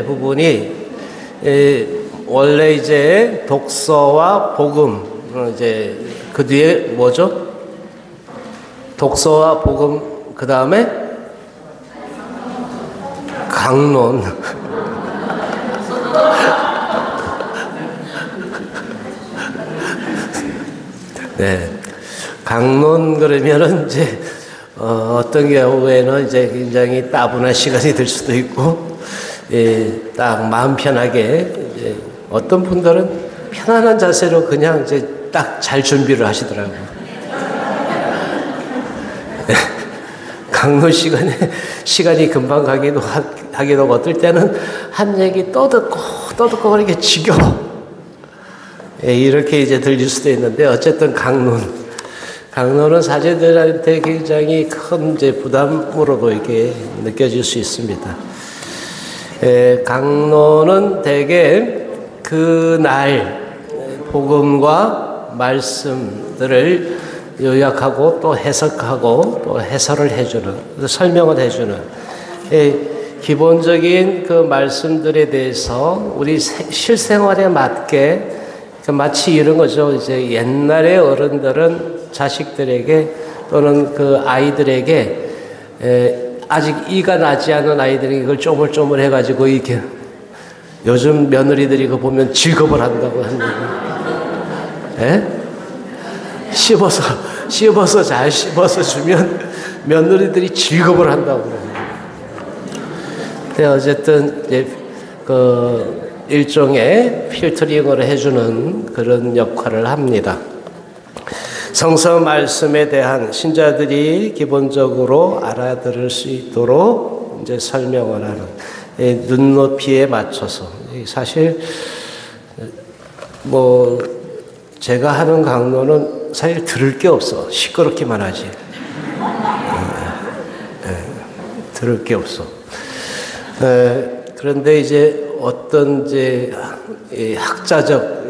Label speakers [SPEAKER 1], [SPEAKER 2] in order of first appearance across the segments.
[SPEAKER 1] 부분이 원래 이제 독서와 복음, 이제 그 뒤에 뭐죠? 독서와 복음, 그 다음에 강론. 네, 강론 그러면은 이제 어떤 경우에는 이제 굉장히 따분한 시간이 될 수도 있고, 딱 마음 편하게, 어떤 분들은 편안한 자세로 그냥 이제 딱 잘 준비를 하시더라고요. 강론 시간이 금방 하기도 하고, 어떨 때는 한 얘기 또 듣고 그렇게 지겨워. 이렇게 이제 들릴 수도 있는데, 어쨌든 강론은 사제들한테 굉장히 큰 이제 부담으로도 이렇게 느껴질 수 있습니다. 강론은 대개 그날 복음과 말씀들을 요약하고 또 해석하고 또 해설을 해주는, 설명을 해주는, 기본적인 그 말씀들에 대해서 우리 실생활에 맞게, 마치 이런 거죠. 이제 옛날의 어른들은 자식들에게 또는 그 아이들에게, 아직 이가 나지 않은 아이들이 이걸 쪼물쪼물 해가지고 이렇게, 요즘 며느리들이 이거 보면 직업을 한다고 하는 거예요. 씹어서 잘 씹어서 주면 며느리들이 직업을 한다고 그래요. 근데 어쨌든 이제 그 일종의 필터링을 해주는 그런 역할을 합니다. 성서 말씀에 대한 신자들이 기본적으로 알아들을 수 있도록 이제 설명을 하는, 눈높이에 맞춰서. 사실 뭐 제가 하는 강론은 사실 들을 게 없어. 시끄럽기만 하지. 들을 게 없어. 그런데 이제 어떤 이제 학자적,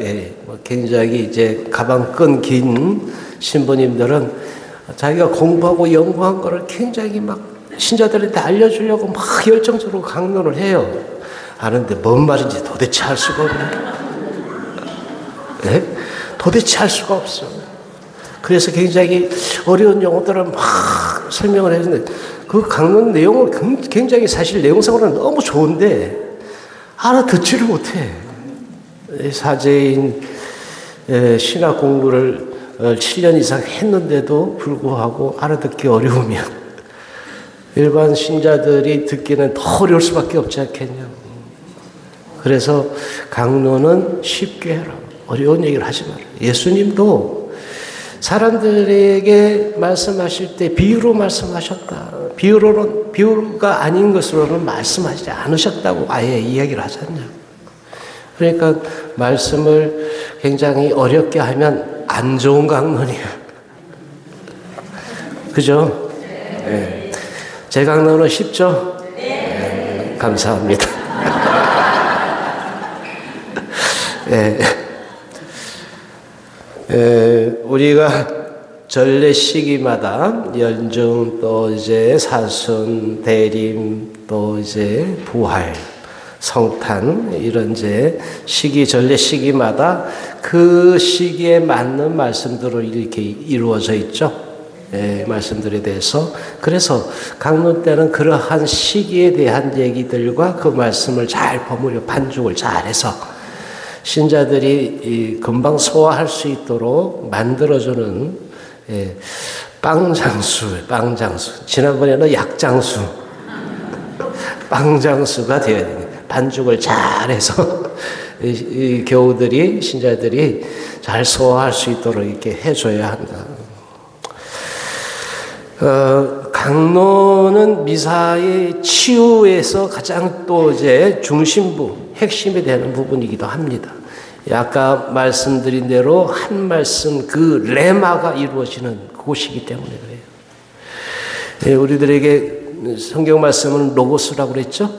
[SPEAKER 1] 굉장히 이제 가방 끈 긴 신부님들은 자기가 공부하고 연구한 거를 굉장히 막 신자들한테 알려주려고 막 열정적으로 강론을 해요. 하는데 뭔 말인지 도대체 알 수가 없네. 네? 도대체 알 수가 없어. 그래서 굉장히 어려운 용어들을 막 설명을 해주는데, 그 강론 내용은 굉장히 사실 내용상으로는 너무 좋은데 알아듣지를 못해. 사제인 신학 공부를 7년 이상 했는데도 불구하고 알아듣기 어려우면 일반 신자들이 듣기는 더 어려울 수밖에 없지 않겠냐. 그래서 강론은 쉽게 해라. 어려운 얘기를 하지 마라. 예수님도 사람들에게 말씀하실 때 비유로 말씀하셨다. 비유가 아닌 것으로는 말씀하지 않으셨다고 아예 이야기를 하지 않냐. 그러니까 말씀을 굉장히 어렵게 하면 안 좋은 강론이야. 그죠? 네. 제 강론은 쉽죠? 네. 감사합니다. 네. 우리가 전례 시기마다 연중, 또 이제 사순, 대림, 또 이제 부활, 성탄, 이런 이제 전례 시기마다 그 시기에 맞는 말씀들로 이렇게 이루어져 있죠. 말씀들에 대해서. 그래서 강론 때는 그러한 시기에 대한 얘기들과 그 말씀을 잘 버무려 반죽을 잘해서 신자들이 금방 소화할 수 있도록 만들어주는 빵장수. 지난번에는 약장수. 빵장수가 되어야 됩니다. 반죽을 잘해서 이 교우들이, 신자들이 잘 소화할 수 있도록 이렇게 해줘야 한다. 강론은 미사의 치유에서 가장 또 이제 중심부, 핵심이 되는 부분이기도 합니다. 아까 말씀드린 대로 한 말씀 그 레마가 이루어지는 곳이기 때문에 그래요. 우리들에게 성경 말씀은 로고스라고 그랬죠?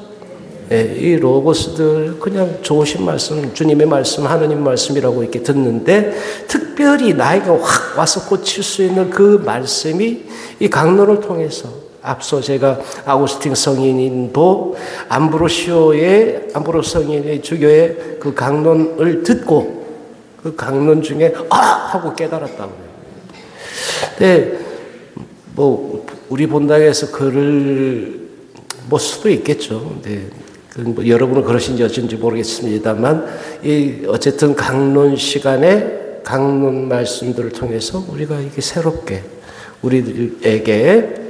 [SPEAKER 1] 이 로고스들 그냥 좋으신 말씀, 주님의 말씀, 하느님 말씀이라고 이렇게 듣는데, 특별히 나에게 확 와서 꽂힐 수 있는 그 말씀이 이 강론을 통해서 앞서 제가 아우구스틴 성인도 암브로시오 성인의 주교의 그 강론을 듣고 그 강론 중에 하고 깨달았다고 해요. 근데 뭐 우리 본당에서 글을 못 수도 있겠죠. 근데 뭐 여러분은 그러신지 어쩐지 모르겠습니다만 어쨌든 강론 시간에 강론 말씀들을 통해서 우리가 이게 새롭게 우리들에게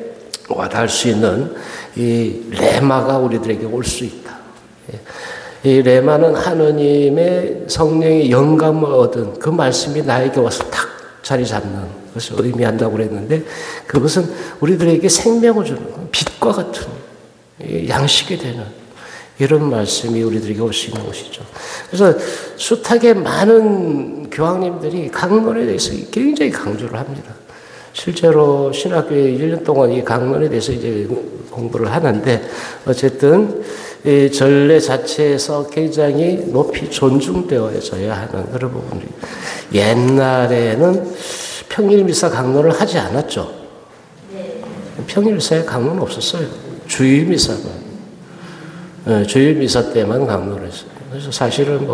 [SPEAKER 1] 와닿을 수 있는 이 레마가 우리들에게 올 수 있다. 이 레마는 하느님의 성령의 영감을 얻은 그 말씀이 나에게 와서 탁 자리 잡는 것을 의미한다고 그랬는데, 그것은 우리들에게 생명을 주는 빛과 같은 양식이 되는 이런 말씀이 우리들에게 올 수 있는 것이죠. 그래서 숱하게 많은 교황님들이 강론에 대해서 굉장히 강조를 합니다. 실제로 신학교에 1년 동안 이 강론에 대해서 이제 공부를 하는데, 어쨌든 이 전례 자체에서 굉장히 높이 존중되어져야 하는 그런 부분이, 옛날에는 평일미사 강론을 하지 않았죠. 평일미사에 강론은 없었어요. 주일미사만. 주일미사 때만 강론을 했어요. 그래서 사실은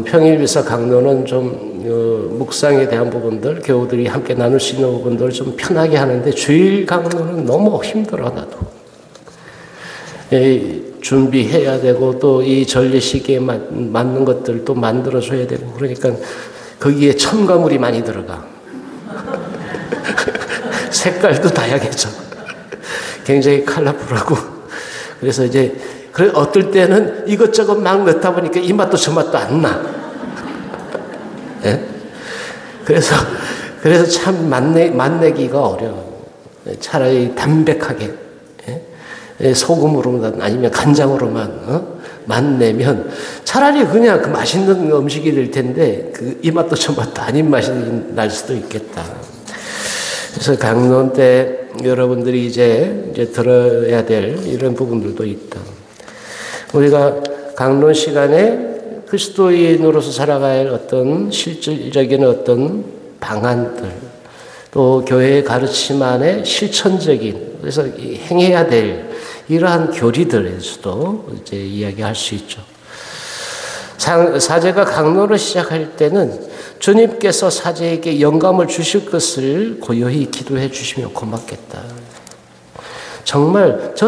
[SPEAKER 1] 평일미사 강론은 좀 묵상에 대한 부분들, 교우들이 함께 나눌 수 있는 부분들을 좀 편하게 하는데, 주일 강론은 너무 힘들어 나도. 준비해야 되고 또 이 전례 시기에 맞는 것들도 만들어줘야 되고, 그러니까 거기에 첨가물이 많이 들어가. 색깔도 다양해져. 굉장히 컬러풀하고. 그래서 이제 어떨 때는 이것저것 막 넣다 보니까 이 맛도 저 맛도 안 나. 예? 그래서 참 맛내기가 어려워. 차라리 담백하게, 소금으로만 아니면 간장으로만 맛내면 차라리 그냥 그 맛있는 음식이 될 텐데, 이 맛도 저 맛도 아닌 맛이 날 수도 있겠다. 그래서 강론 때 여러분들이 이제 들어야 될 이런 부분들도 있다. 우리가 강론 시간에 그리스도인으로서 살아갈 어떤 실질적인 어떤 방안들, 또 교회의 가르침 안에 실천적인, 그래서 행해야 될 이러한 교리들에서도 이제 이야기할 수 있죠. 사제가 강론을 시작할 때는 주님께서 사제에게 영감을 주실 것을 고요히 기도해 주시면 고맙겠다. 정말 저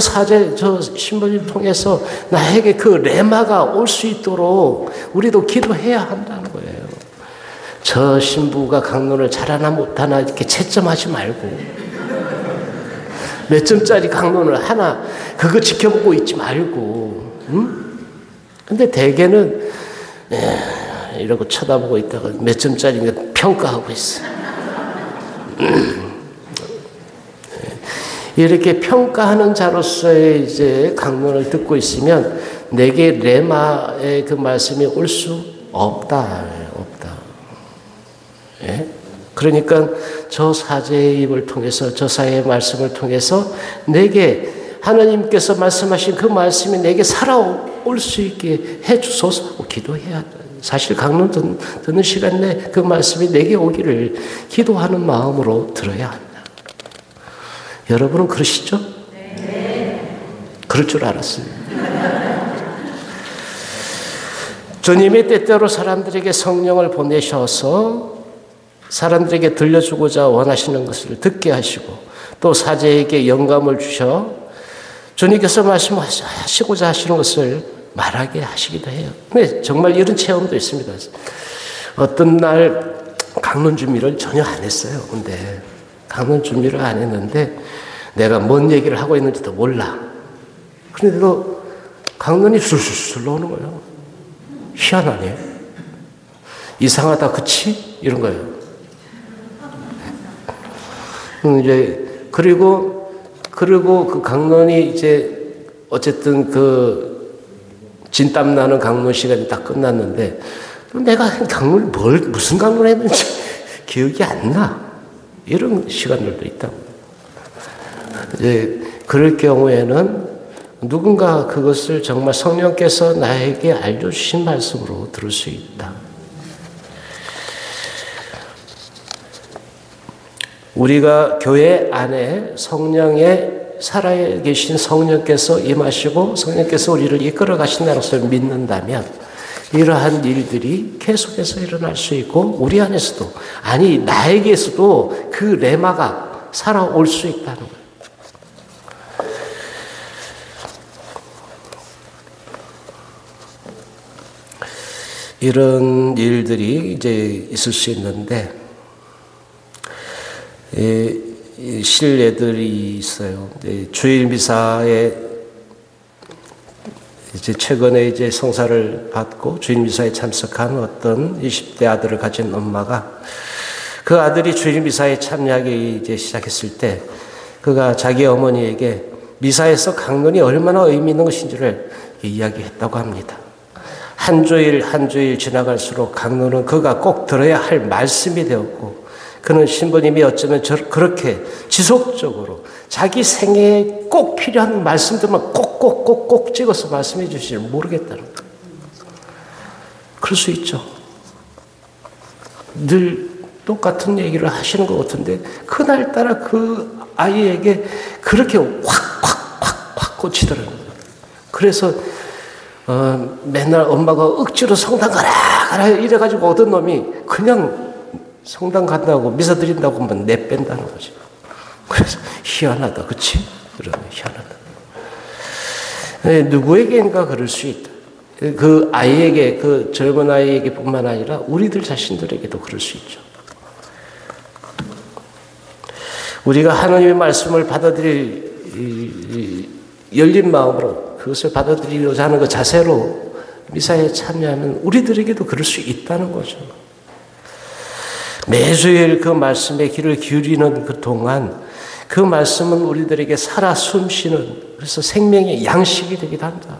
[SPEAKER 1] 신부님 통해서 나에게 그 레마가 올 수 있도록 우리도 기도해야 한다는 거예요. 저 신부가 강론을 잘하나 못하나 이렇게 채점하지 말고, 몇 점짜리 강론을 하나 그거 지켜보고 있지 말고, 근데 대개는 이러고 쳐다보고 있다가 몇 점짜리인가 평가하고 있어. 이렇게 평가하는 자로서의 이제 강론을 듣고 있으면 내게 레마의 그 말씀이 올 수 없다. 예? 그러니까 저 사제의 입을 통해서, 저 사제의 말씀을 통해서 내게 하나님께서 말씀하신 그 말씀이 내게 살아올 수 있게 해주소서 하고 기도해야 돼. 사실 강론 듣는 시간 내 그 말씀이 내게 오기를 기도하는 마음으로 들어야 한다. 여러분은 그러시죠? 네. 그럴 줄 알았어요. 주님이 때때로 사람들에게 성령을 보내셔서 사람들에게 들려주고자 원하시는 것을 듣게 하시고, 또 사제에게 영감을 주셔 주님께서 말씀하시고자 하시는 것을 말하게 하시기도 해요. 근데 정말 이런 체험도 있습니다. 어떤 날 강론 준비를 전혀 안 했어요. 근데 강론 준비를 안 했는데 내가 뭔 얘기를 하고 있는지도 몰라. 그런데도 강론이 술술 나오는 거예요. 희한하네. 이상하다, 그치? 이런 거예요. 이제 그리고 그 강론이 이제 어쨌든 그 진땀 나는 강론 시간이 딱 끝났는데, 내가 강론 무슨 강론 했는지 기억이 안 나. 이런 시간들도 있다고. 이제 그럴 경우에는 누군가 그것을 정말 성령께서 나에게 알려주신 말씀으로 들을 수 있다. 우리가 교회 안에 성령의 살아계신 성령께서 임하시고 성령께서 우리를 이끌어 가신다는 것을 믿는다면 이러한 일들이 계속해서 일어날 수 있고 우리 안에서도 아니 나에게서도 그 레마가 살아올 수 있다는 거예요. 이런 일들이 이제 있을 수 있는데 실례들이 있어요. 주일 미사에 이제 최근에 이제 성사를 받고 주일 미사에 참석한 어떤 20대 아들을 가진 엄마가 그 아들이 주일 미사에 참여하기 이제 시작했을 때 그가 자기 어머니에게 미사에서 강론이 얼마나 의미 있는 것인지를 이야기했다고 합니다. 한 주일 지나갈수록 강론은 그가 꼭 들어야 할 말씀이 되었고 그는 신부님이 어쩌면 그렇게 지속적으로 자기 생애에 꼭 필요한 말씀들만 꼭 찍어서 말씀해 주시지 모르겠다는 거예요. 그럴 수 있죠. 늘 똑같은 얘기를 하시는 것 같은데 그날따라 그 아이에게 그렇게 확 꽂히더라고요. 그래서 맨날 엄마가 억지로 성당 가라 이래가지고 얻은 놈이 그냥 성당 간다고 미사 드린다고 하면 내뺀다는 거죠. 그래서 희한하다, 그렇지? 그러면 희한하다. 누구에게인가 그럴 수 있다. 그 아이에게, 그 젊은 아이에게뿐만 아니라 우리들 자신들에게도 그럴 수 있죠. 우리가 하나님의 말씀을 받아들일 열린 마음으로 그것을 받아들이려고 하는 그 자세로 미사에 참여하면 우리들에게도 그럴 수 있다는 거죠. 매주일 그 말씀에 귀를 기울이는 그 동안 그 말씀은 우리들에게 살아 숨쉬는 그래서 생명의 양식이 되기도 한다.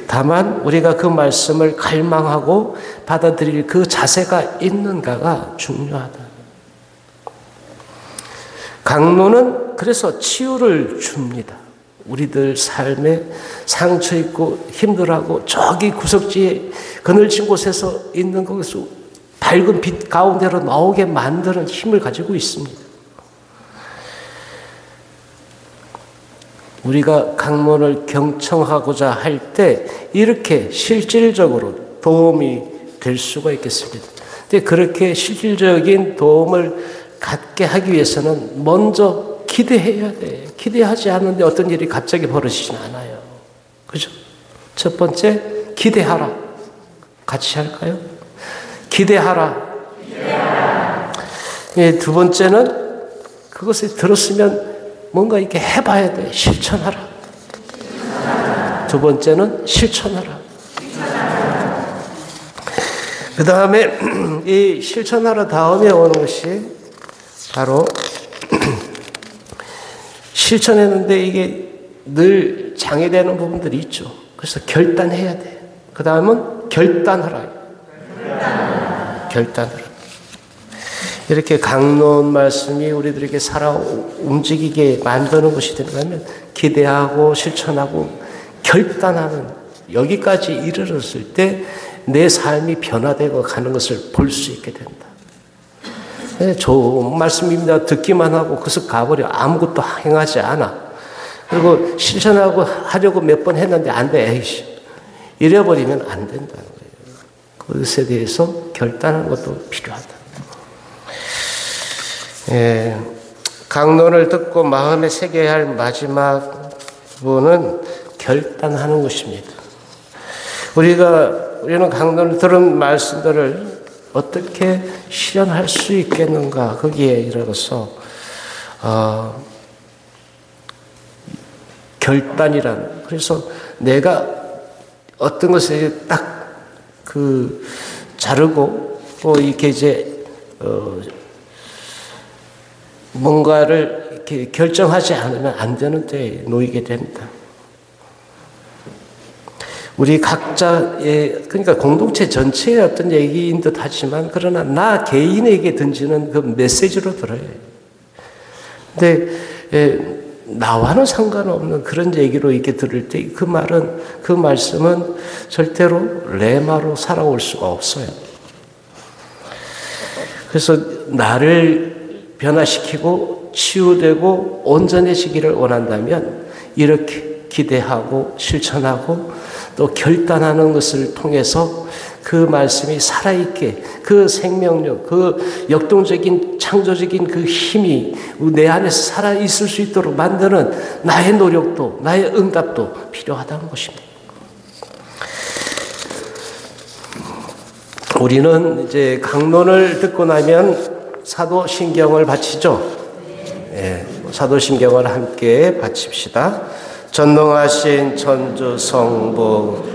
[SPEAKER 1] 다만 우리가 그 말씀을 갈망하고 받아들일 그 자세가 있는가가 중요하다. 강론은 그래서 치유를 줍니다. 우리들 삶에 상처 있고 힘들어하고 저기 구석지에 그늘진 곳에서 있는 것에서 밝은 빛 가운데로 나오게 만드는 힘을 가지고 있습니다. 우리가 강론을 경청하고자 할 때 이렇게 실질적으로 도움이 될 수가 있겠습니다. 근데 그렇게 실질적인 도움을 갖게 하기 위해서는 먼저 기대해야 돼. 기대하지 않는데 어떤 일이 갑자기 벌어지진 않아요. 그죠? 첫 번째, 기대하라. 같이 할까요? 기대하라. 예, 두 번째는 그것을 들었으면 뭔가 이렇게 해봐야 돼. 실천하라. 두 번째는 실천하라. 그 다음에 이 실천하라 다음에 오는 것이 바로 실천했는데 이게 늘 장애되는 부분들이 있죠. 그래서 결단해야 돼. 그 다음은 결단하라. 결단하라. 이렇게 강론 말씀이 우리들에게 살아 움직이게 만드는 것이 된다면 기대하고 실천하고 결단하는 여기까지 이르렀을 때 내 삶이 변화되고 가는 것을 볼 수 있게 된다. 네, 좋은 말씀입니다. 듣기만 하고 그래서 가버려. 아무것도 행하지 않아. 그리고 실천하고 하려고 몇 번 했는데 안 돼. 에이씨. 이래버리면 안 된다는 거예요. 그것에 대해서 결단하는 것도 필요하다. 예, 강론을 듣고 마음에 새겨야 할 마지막 부분은 결단하는 것입니다. 우리는 강론을 들은 말씀들을 어떻게 실현할 수 있겠는가 거기에 이르러서 결단이란 그래서 내가 어떤 것을 딱 그 자르고 또 이렇게 이제 뭔가를 이렇게 결정하지 않으면 안 되는 때에 놓이게 된다. 우리 각자의 그러니까 공동체 전체의 어떤 얘기인 듯 하지만 그러나 나 개인에게 던지는 그 메시지로 들어요. 근데 나와는 상관없는 그런 얘기로 이렇게 들을 때 그 말씀은 절대로 레마로 살아올 수가 없어요. 그래서 나를 변화시키고 치유되고 온전해지기를 원한다면 이렇게 기대하고 실천하고 또 결단하는 것을 통해서 그 말씀이 살아있게 그 생명력, 그 역동적인 창조적인 그 힘이 내 안에서 살아있을 수 있도록 만드는 나의 노력도 나의 응답도 필요하다는 것입니다. 우리는 이제 강론을 듣고 나면 사도신경을 바치죠. 예, 사도신경을 함께 바칩시다. 전능하신 천주 성부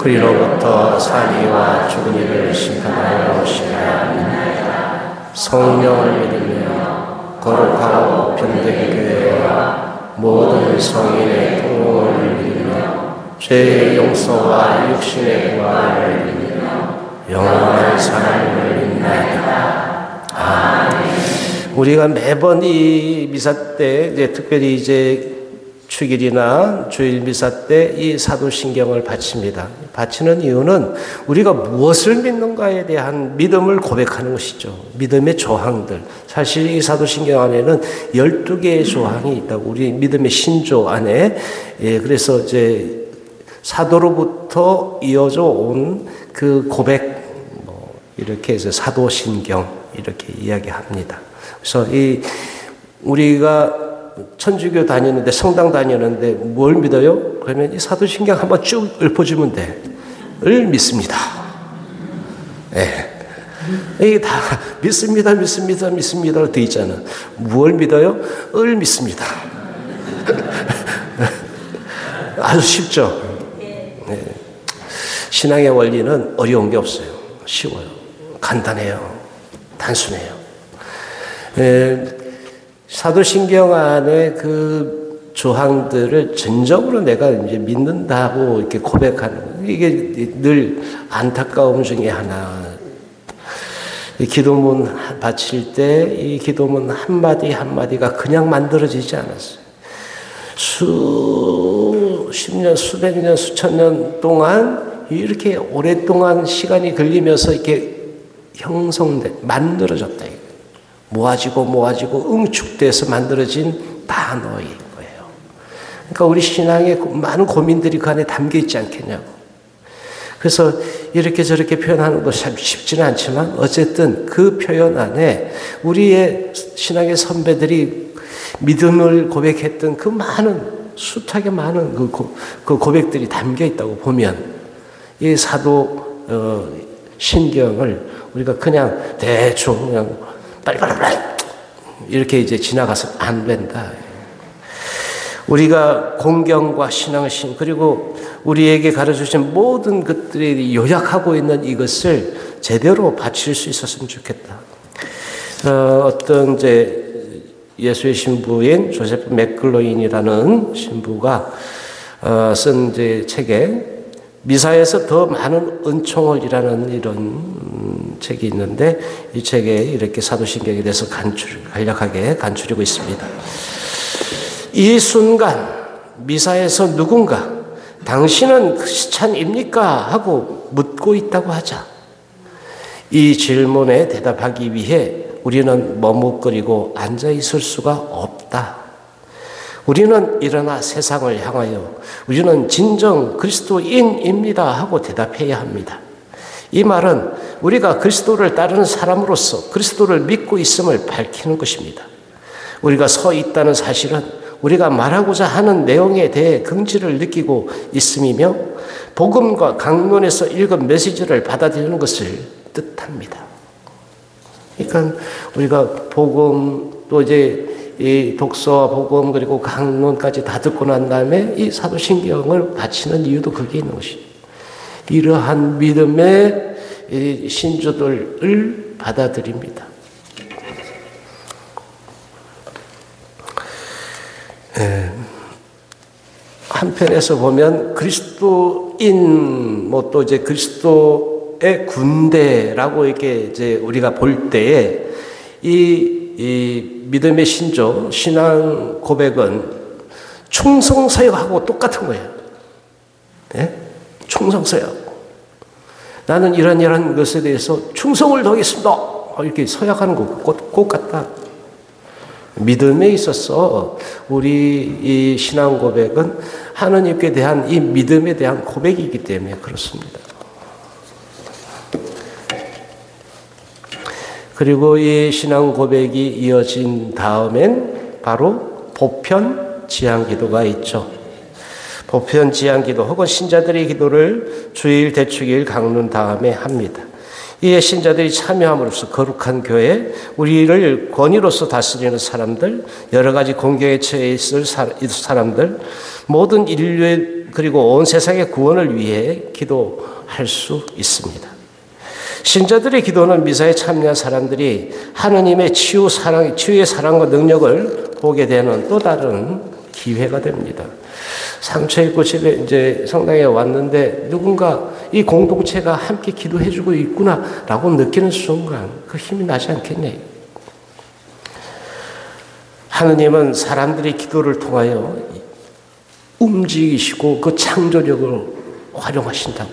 [SPEAKER 1] 그리로부터 산이와 죽은 이를 심판하러 오시리라. 성령을 믿으며 거룩하고 변된 교회와 모든 성인의 통용을 믿으며 죄의 용서와 육신의 부활을 믿으며 영원한 사랑을 믿나이다. 아멘. 우리가 매번 이 미사 때 이제 특별히 이제 축일이나 주일 미사 때 이 사도신경을 바칩니다. 바치는 이유는 우리가 무엇을 믿는가에 대한 믿음을 고백하는 것이죠. 믿음의 조항들. 사실 이 사도신경 안에는 12개의 조항이 있다고, 우리 믿음의 신조 안에. 예, 그래서 이제 사도로부터 이어져 온 그 고백, 이렇게 해서 사도신경 이렇게 이야기합니다. 그래서 우리가 천주교 다니는데, 성당 다니는데 뭘 믿어요? 그러면 이 사도신경 한번 쭉 읊어주면 돼. 을 믿습니다. 예. 이게 다 믿습니다, 믿습니다, 믿습니다로 돼 있잖아. 뭘 믿어요? 을 믿습니다. 아주 쉽죠? 예. 신앙의 원리는 어려운 게 없어요. 쉬워요. 간단해요. 단순해요. 예. 사도신경 안에 그 조항들을 전적으로 내가 이제 믿는다고 이렇게 고백하는, 이게 늘 안타까움 중에 하나. 이 기도문 바칠 때 이 기도문 한마디 한마디가 그냥 만들어지지 않았어요. 수십 년, 수백 년, 수천 년 동안 이렇게 오랫동안 시간이 걸리면서 이렇게 만들어졌다. 모아지고 응축돼서 만들어진 단어인 거예요. 그러니까 우리 신앙에 많은 고민들이 그 안에 담겨 있지 않겠냐고. 그래서 이렇게 저렇게 표현하는 것이 참 쉽지는 않지만 어쨌든 그 표현 안에 우리의 신앙의 선배들이 믿음을 고백했던 그 많은, 숱하게 많은 그 고백들이 담겨 있다고 보면 이 사도 신경을 우리가 그냥 대충 그냥 빨리빨리 이렇게 이제 지나가서 안 된다. 우리가 공경과 신앙심 그리고 우리에게 가르쳐주신 모든 것들이 요약하고 있는 이것을 제대로 바칠 수 있었으면 좋겠다. 어떤 이제 예수의 신부인 조세프 맥클로인이라는 신부가 쓴 이제 책에 미사에서 더 많은 은총을이라는 이런 책이 있는데 이 책에 이렇게 사도신경에 대해서 간략하게 간추리고 있습니다. 이 순간 미사에서 누군가 당신은 크리스찬입니까? 하고 묻고 있다고 하자. 이 질문에 대답하기 위해 우리는 머뭇거리고 앉아 있을 수가 없다. 우리는 일어나 세상을 향하여 우리는 진정 그리스도인입니다 하고 대답해야 합니다. 이 말은 우리가 그리스도를 따르는 사람으로서 그리스도를 믿고 있음을 밝히는 것입니다. 우리가 서 있다는 사실은 우리가 말하고자 하는 내용에 대해 긍지를 느끼고 있음이며 복음과 강론에서 읽은 메시지를 받아들이는 것을 뜻합니다. 그러니까 우리가 복음 또 이제 이 독서와 복음 그리고 강론까지 다 듣고 난 다음에 이 사도신경을 바치는 이유도 거기에 있는 것이죠. 이러한 믿음의 이 신조들을 받아들입니다. 한편에서 보면 그리스도인, 또 이제 그리스도의 군대라고 이렇게 이제 우리가 볼 때에 이 믿음의 신조, 신앙 고백은 충성서역하고 똑같은 거예요. 예? 충성서역. 나는 이런 것에 대해서 충성을 다하겠습니다. 이렇게 서약하는 거 꼭 같다. 믿음에 있어서 우리 이 신앙 고백은 하나님께 대한 이 믿음에 대한 고백이기 때문에 그렇습니다. 그리고 이 신앙 고백이 이어진 다음엔 바로 보편 지향 기도가 있죠. 보편 지향 기도 혹은 신자들의 기도를 주일 대축일 강론 다음에 합니다. 이에 신자들이 참여함으로써 거룩한 교회, 우리를 권위로서 다스리는 사람들, 여러 가지 공경에 처해 있을 사람들, 모든 인류의 그리고 온 세상의 구원을 위해 기도할 수 있습니다. 신자들의 기도는 미사에 참여한 사람들이 하느님의 치유의 사랑과 능력을 보게 되는 또 다른 기회가 됩니다. 상처 입고 집에 이제 성당에 왔는데 누군가 이 공동체가 함께 기도해주고 있구나라고 느끼는 순간 그 힘이 나지 않겠냐. 하느님은 사람들의 기도를 통하여 움직이시고 그 창조력을 활용하신다고.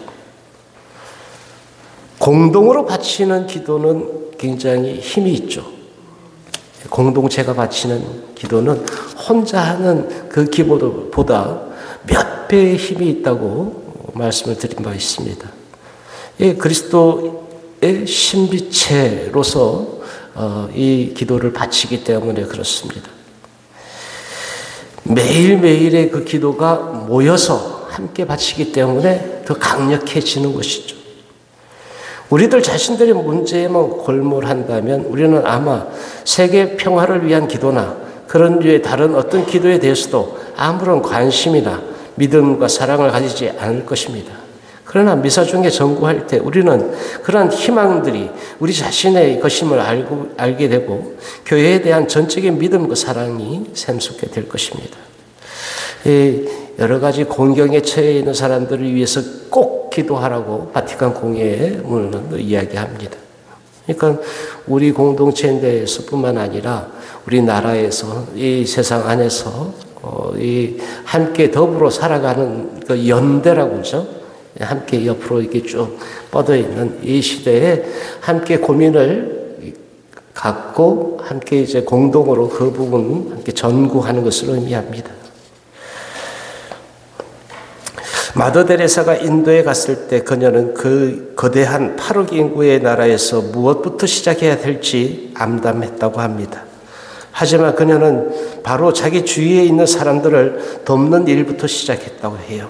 [SPEAKER 1] 공동으로 바치는 기도는 굉장히 힘이 있죠. 공동체가 바치는 기도는 혼자 하는 그 기도보다 몇 배의 힘이 있다고 말씀을 드린 바 있습니다. 그리스도의 신비체로서 이 기도를 바치기 때문에 그렇습니다. 매일매일의 그 기도가 모여서 함께 바치기 때문에 더 강력해지는 것이죠. 우리들 자신들의 문제에만 골몰한다면 우리는 아마 세계 평화를 위한 기도나 그런 류의 다른 어떤 기도에 대해서도 아무런 관심이나 믿음과 사랑을 가지지 않을 것입니다. 그러나 미사 중에 전구할 때 우리는 그러한 희망들이 우리 자신의 것임을 알게 되고 교회에 대한 전적인 믿음과 사랑이 샘솟게 될 것입니다. 여러 가지 공경에 처해 있는 사람들을 위해서 꼭 기도하라고 바티칸 공예문은 이야기합니다. 그러니까 우리 공동체에서뿐만 아니라 우리나라에서 이 세상 안에서 이 함께 더불어 살아가는 그 연대라고 그러죠. 함께 옆으로 이렇게 쭉 뻗어 있는 이 시대에 함께 고민을 갖고 함께 이제 공동으로 그 부분 함께 전구하는 것을 의미합니다. 마더 데레사가 인도에 갔을 때 그녀는 그 거대한 8억 인구의 나라에서 무엇부터 시작해야 될지 암담했다고 합니다. 하지만 그녀는 바로 자기 주위에 있는 사람들을 돕는 일부터 시작했다고 해요.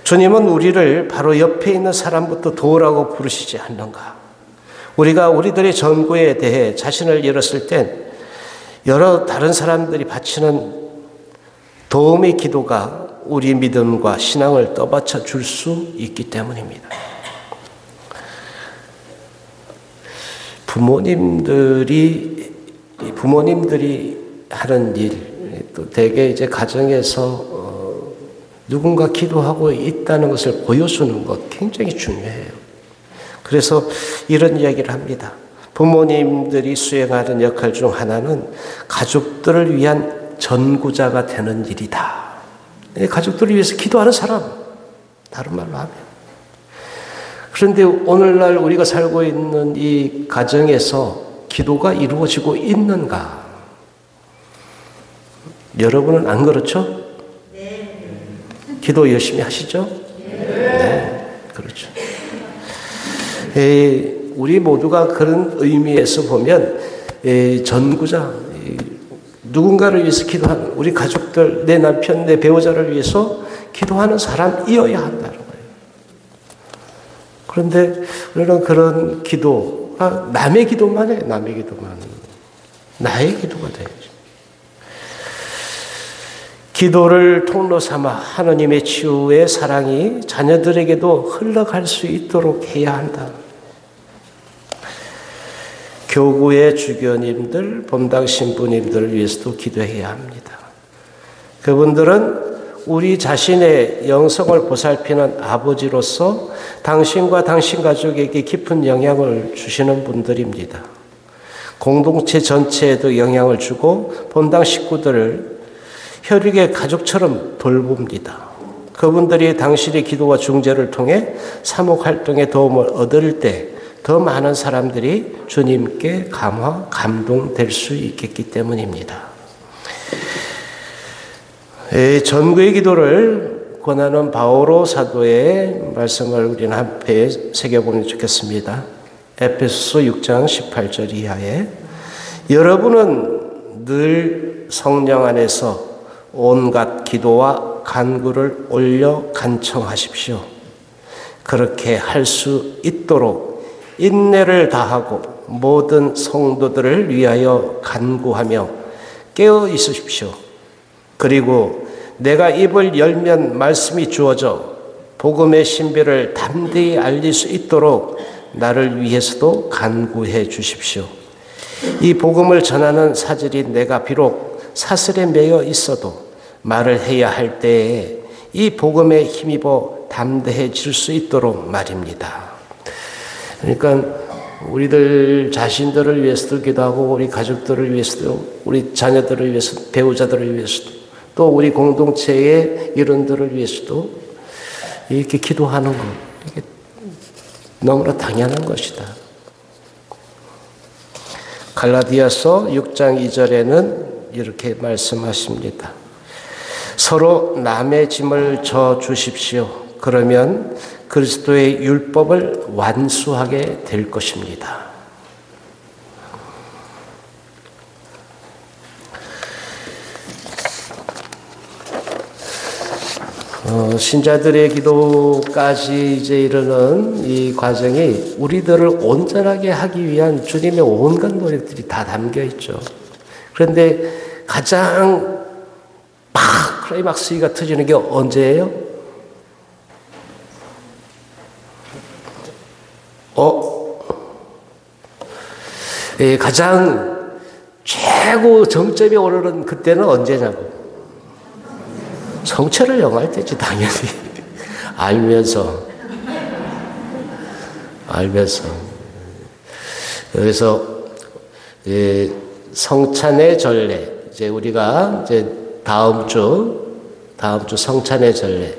[SPEAKER 1] 주님은 우리를 바로 옆에 있는 사람부터 도우라고 부르시지 않는가? 우리가 우리들의 전구에 대해 자신을 열었을 땐 여러 다른 사람들이 바치는 도움의 기도가 우리 믿음과 신앙을 떠받쳐 줄 수 있기 때문입니다. 부모님들이 하는 일, 또 대개 이제 가정에서 누군가 기도하고 있다는 것을 보여주는 것 굉장히 중요해요. 그래서 이런 이야기를 합니다. 부모님들이 수행하는 역할 중 하나는 가족들을 위한 전구자가 되는 일이다. 가족들을 위해서 기도하는 사람, 다른 말로 하면. 그런데 오늘날 우리가 살고 있는 이 가정에서 기도가 이루어지고 있는가? 여러분은 안 그렇죠? 네. 기도 열심히 하시죠? 네. 그렇죠. 우리 모두가 그런 의미에서 보면 전구자, 누군가를 위해서 기도하는 우리 가족들, 내 남편, 내 배우자를 위해서 기도하는 사람이어야 한다는 거예요. 그런데 우리는 그런 기도가 남의 기도만 해요. 남의 기도만. 나의 기도가 돼야죠. 기도를 통로 삼아 하나님의 치유의 사랑이 자녀들에게도 흘러갈 수 있도록 해야 한다. 교구의 주교님들, 본당 신부님들을 위해서도 기도해야 합니다. 그분들은 우리 자신의 영성을 보살피는 아버지로서 당신과 당신 가족에게 깊은 영향을 주시는 분들입니다. 공동체 전체에도 영향을 주고 본당 식구들을 혈육의 가족처럼 돌봅니다. 그분들이 당신의 기도와 중재를 통해 사목활동에 도움을 얻을 때 더 많은 사람들이 주님께 감동될 수 있겠기 때문입니다. 전구의 기도를 권하는 바오로 사도의 말씀을 우리는 한패에 새겨보면 좋겠습니다. 에베소서 6장 18절 이하에 여러분은 늘 성령 안에서 온갖 기도와 간구를 올려 간청하십시오. 그렇게 할 수 있도록 인내를 다하고 모든 성도들을 위하여 간구하며 깨어 있으십시오. 그리고 내가 입을 열면 말씀이 주어져 복음의 신비를 담대히 알릴 수 있도록 나를 위해서도 간구해 주십시오. 이 복음을 전하는 사절이 내가 비록 사슬에 매여 있어도 말을 해야 할 때에 이 복음에 힘입어 담대해질 수 있도록 말입니다. 그러니까 우리들 자신들을 위해서도 기도하고 우리 가족들을 위해서도 우리 자녀들을 위해서 배우자들을 위해서도 또 우리 공동체의 일원들을 위해서도 이렇게 기도하는 것 이게 너무나 당연한 것이다. 갈라디아서 6장 2절에는 이렇게 말씀하십니다. 서로 남의 짐을 져 주십시오. 그러면 그리스도의 율법을 완수하게 될 것입니다. 신자들의 기도까지 이제 이르는 이 과정이 우리들을 온전하게 하기 위한 주님의 온갖 노력들이 다 담겨 있죠. 그런데 가장 클라이막스가 터지는 게 언제예요? 가장 최고 정점에 오르는 그때는 언제냐고. 성체를 영할 때지 당연히. 알면서. 그래서 성찬의 전례 이제 우리가 이제 다음 주 성찬의 전례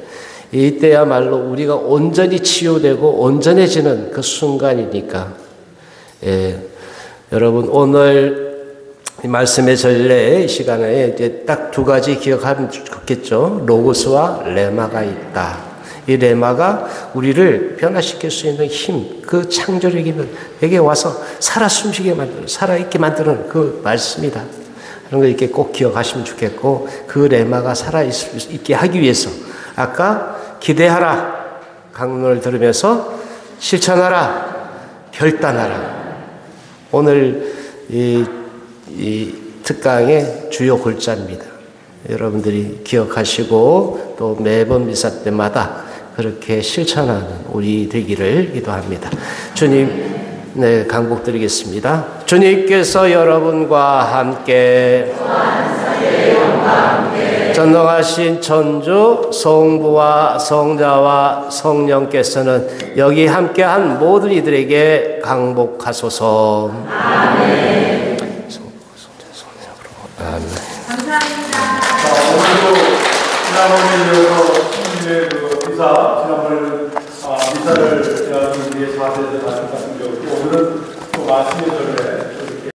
[SPEAKER 1] 이때야말로 우리가 온전히 치유되고 온전해지는 그 순간이니까 여러분 오늘 이 말씀의 전례 시간에 이제 딱 두 가지 기억하면 좋겠죠. 로고스와 레마가 있다. 이 레마가 우리를 변화시킬 수 있는 힘, 그 창조력에게 와서 살아 숨쉬게 만드는, 살아있게 만드는 그 말씀이다. 그런 거 이렇게 꼭 기억하시면 좋겠고, 그 레마가 살아있게 하기 위해서 아까 기대하라 강론을 들으면서 실천하라, 결단하라. 오늘 이 특강의 주요 골자입니다. 여러분들이 기억하시고 또 매번 미사 때마다 그렇게 실천하는 우리 되기를 기도합니다. 주님, 강복드리겠습니다. 주님께서 여러분과 함께 전능하신 천주 성부와 성자와 성령께서는 여기 함께한 모든 이들에게 강복하소서. 아멘.
[SPEAKER 2] 감사합니다. 오늘도 지난번에 이어서 주님의 그 미사, 지난번에는 미사를 우리의 4세에서 같은 경우, 오늘은 또 말씀의 전례